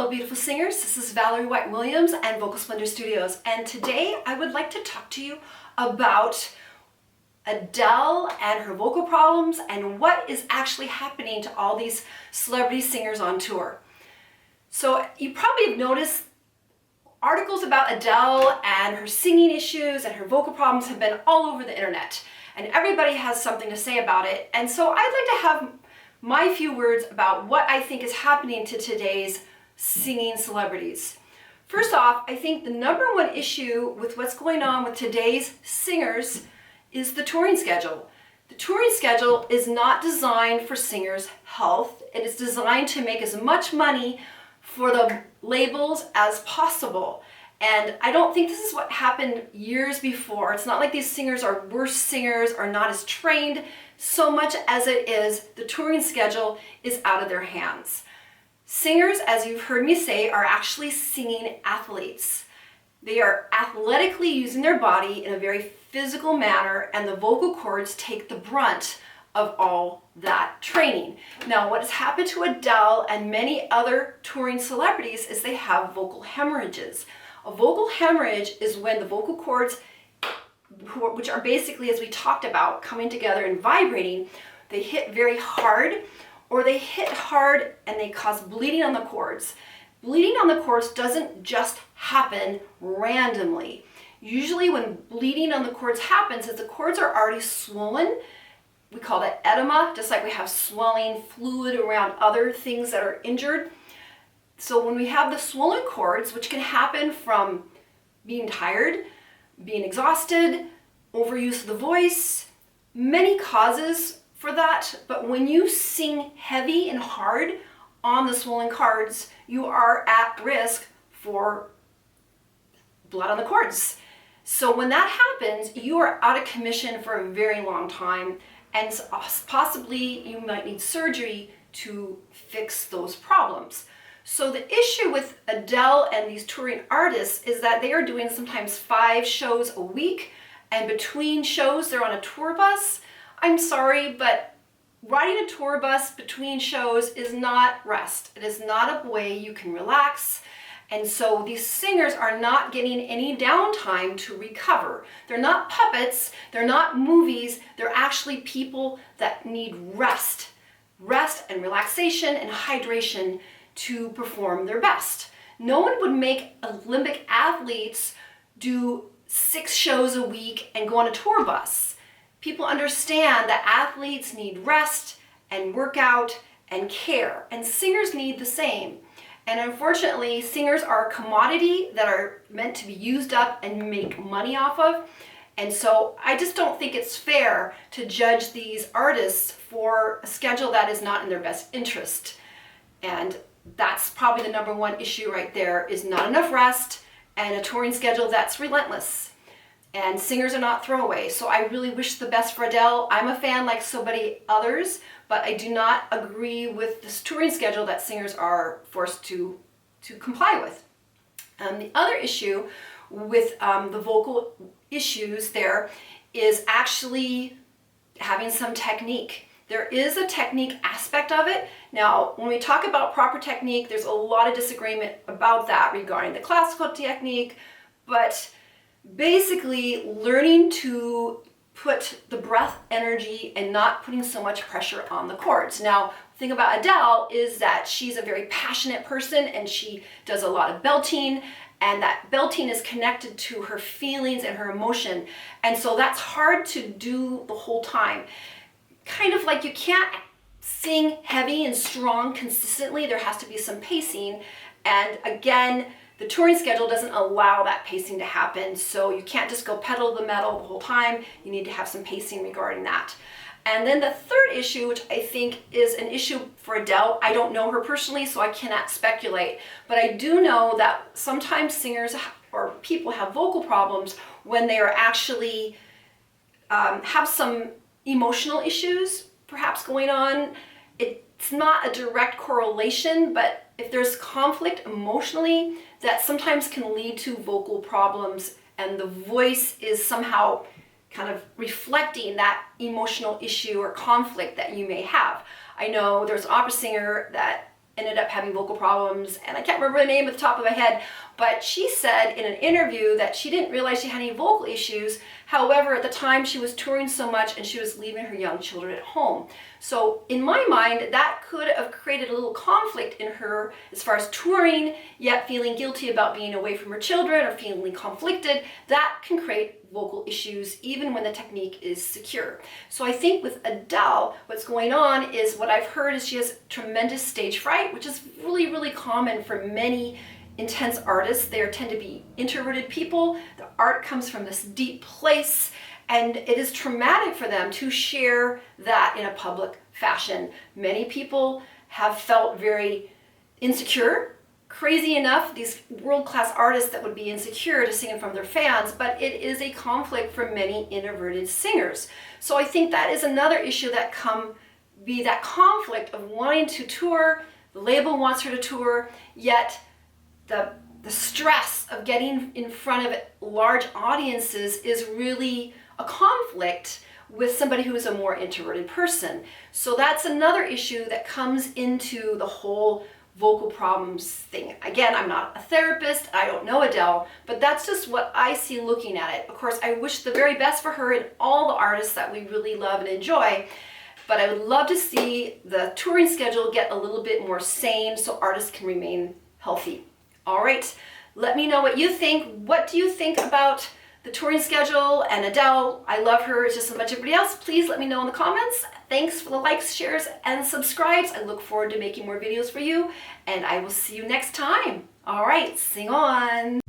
Hello beautiful singers, this is Valerie White-Williams and Vocal Splendor Studios, and today I would like to talk to you about Adele and her vocal problems and what is actually happening to all these celebrity singers on tour. So you probably have noticed articles about Adele and her singing issues and her vocal problems have been all over the internet, and everybody has something to say about it. And so I'd like to have my few words about what I think is happening to today's singing celebrities. First off, I think the number one issue with what's going on with today's singers is the touring schedule. The touring schedule is not designed for singers' health. It is designed to make as much money for the labels as possible. And I don't think this is what happened years before. It's not like these singers are worse singers or not as trained so much as it is the touring schedule is out of their hands. Singers, as you've heard me say, are actually singing athletes. They are athletically using their body in a very physical manner, and the vocal cords take the brunt of all that training. Now, what has happened to Adele and many other touring celebrities is they have vocal hemorrhages. A vocal hemorrhage is when the vocal cords, which are basically, as we talked about, coming together and vibrating, they hit very hard, or they hit hard and they cause bleeding on the cords. Bleeding on the cords doesn't just happen randomly. Usually when bleeding on the cords happens, is the cords are already swollen. We call that edema, just like we have swelling fluid around other things that are injured. So when we have the swollen cords, which can happen from being tired, being exhausted, overuse of the voice, many causes for that, but when you sing heavy and hard on the swollen cords, you are at risk for blood on the cords. So when that happens, you are out of commission for a very long time, and possibly you might need surgery to fix those problems. So the issue with Adele and these touring artists is that they are doing sometimes 5 shows a week, and between shows they're on a tour bus. I'm sorry, but riding a tour bus between shows is not rest. It is not a way you can relax. And so these singers are not getting any downtime to recover. They're not puppets, they're not movies, they're actually people that need rest. Rest and relaxation and hydration to perform their best. No one would make Olympic athletes do 6 shows a week and go on a tour bus. People understand that athletes need rest and workout and care, and singers need the same. And unfortunately, singers are a commodity that are meant to be used up and make money off of. And so I just don't think it's fair to judge these artists for a schedule that is not in their best interest. And that's probably the number one issue right there, is not enough rest and a touring schedule that's relentless. And singers are not throwaway. So I really wish the best for Adele. I'm a fan like so many others, but I do not agree with this touring schedule that singers are forced to comply with. The other issue with the vocal issues there is actually having some technique. There is a technique aspect of it. Now, when we talk about proper technique, there's a lot of disagreement about that regarding the classical technique, but basically learning to put the breath energy and not putting so much pressure on the cords. Now, the thing about Adele is that she's a very passionate person and she does a lot of belting, and that belting is connected to her feelings and her emotion. And so that's hard to do the whole time. Kind of like you can't sing heavy and strong consistently. There has to be some pacing. And again, the touring schedule doesn't allow that pacing to happen, so you can't just go pedal to the metal the whole time. You need to have some pacing regarding that. And then the third issue, which I think is an issue for Adele, I don't know her personally, so I cannot speculate, but I do know that sometimes singers or people have vocal problems when they are actually have some emotional issues perhaps going on. It's not a direct correlation, but if there's conflict emotionally, that sometimes can lead to vocal problems, and the voice is somehow kind of reflecting that emotional issue or conflict that you may have. I know there's an opera singer that ended up having vocal problems, and I can't remember the name at the top of my head, but she said in an interview that she didn't realize she had any vocal issues. However, at the time she was touring so much and she was leaving her young children at home. So in my mind, that could have created a little conflict in her as far as touring, yet feeling guilty about being away from her children or feeling conflicted. That can create vocal issues even when the technique is secure. So I think with Adele, what's going on is, what I've heard is she has tremendous stage fright, which is really, really common for many intense artists. They tend to be introverted people. The art comes from this deep place, and it is traumatic for them to share that in a public fashion. Many people have felt very insecure. Crazy enough, these world-class artists that would be insecure to sing in front of their fans, but it is a conflict for many introverted singers. So I think that is another issue that be that conflict of wanting to tour. The label wants her to tour, yet the stress of getting in front of large audiences is really a conflict with somebody who is a more introverted person. So that's another issue that comes into the whole vocal problems thing. Again, I'm not a therapist, I don't know Adele, but that's just what I see looking at it. Of course, I wish the very best for her and all the artists that we really love and enjoy, but I would love to see the touring schedule get a little bit more sane so artists can remain healthy. All right, let me know what you think. What do you think about the touring schedule and Adele? I love her just as much as everybody else. Please let me know in the comments. Thanks for the likes, shares, and subscribes. I look forward to making more videos for you, and I will see you next time. All right, sing on.